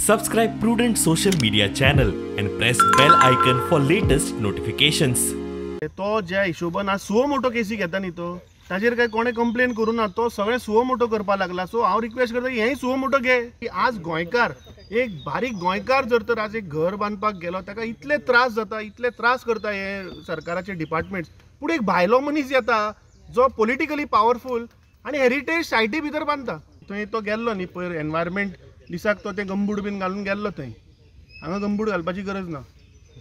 Subscribe Prudent social media channel and press bell icon for latest notifications. तो ज्या हिशोबान आज suo motu केसी घेता न्ही तो ताजेर काय कोणे कंप्लेन करूं ना तो सगळे सुओ मोटो करपा लागला. सो हांव रिक्वेस्ट करता की हेंय सुओ मोटो घे की आज गोंयकार एक बारीक गोंयकार जर तर आज एक घर बांदपाक गेलो ताका इतले त्रास जाता, इतले त्रास करता हे सरकाराचे डिपार्टमेंट्स. पूण एक भायलो मनीस येता जो पॉलिटिकली पावरफूल आनी हेरिटेज सायटी भितर बांदता. थंय तो गेल्लो न्ही पयर एनवायरमेंट दिसाक तो ते गंबूड बीन घालून गेल्लो थंय. हांगा गंबूड घालपाची गरज ना.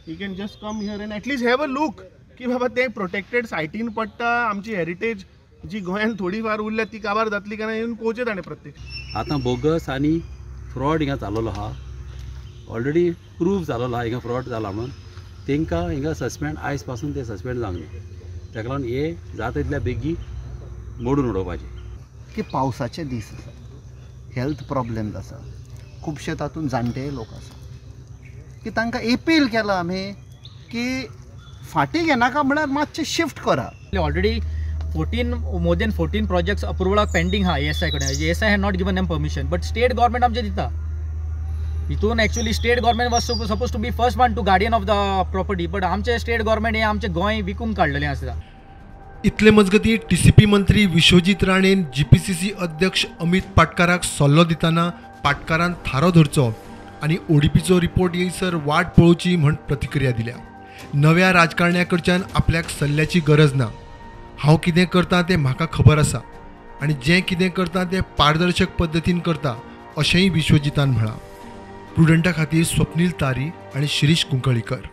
You can just come here end at least have a look की बाबा ते प्रोटेक्टेड सायटीन पडटा. आमची हेरिटेज जी गोंयान थोडी फार उरल्या ती काबार जातली काय येवन पोवचे ताणें प्रत्येक. आतां बोगस आनी फ्रॉड हिंगा चाललो आहा. ऑलरेडी प्रूव जाल्लो आहा हिंगा फ्रॉड जाला म्हणून. तांकां हिंगा सस्पेंड आयज पासून ते सस्पेंड जावंक न्ही. ताका लागून हे जाता तितल्या बेगी मोडून उडोवपाचें. की पावसाचे दीस आसा, हेल्थ प्रॉब्लेम्स आसा, खुबशे तातूंत जाणटे लोक आसा की तांकां अपील केलां आमी की फाटीं घेनाका म्हळ्यार मातशें शिफ्ट करा. Already 14 more than 14 projects approval pending ha ASI कडे. ASI had not given them permission, but state government आमचे दिता. हितून actually state government was supposed to be first one to guardian of the property, but आमचे state government हे आमचे गोंय विकून काडलेले आसा. इतले मजगती टीसीपी मंत्री विश्वजीत राणेन जीपीसीसी अध्यक्ष अमित पाटकाराक सल्लो दिताना पाटकारान थारो धरचो आनी ओडीपीचो रिपोर्ट येयसर वाट पळोवची म्हण प्रतिक्रिया दिल्या. नव्या राजकारण्या कडच्यान आपल्याक सल्ल्याची गरज ना. हांव कितें करतां तें म्हाका खबर आसा आनी जें कितें करतां तें पारदर्शक पद्दतीन करता अशेंय विश्वजितान म्हळां. प्रुडंटा खातीर स्वप्नील तारी आनी शिरीश कुंकळीकर.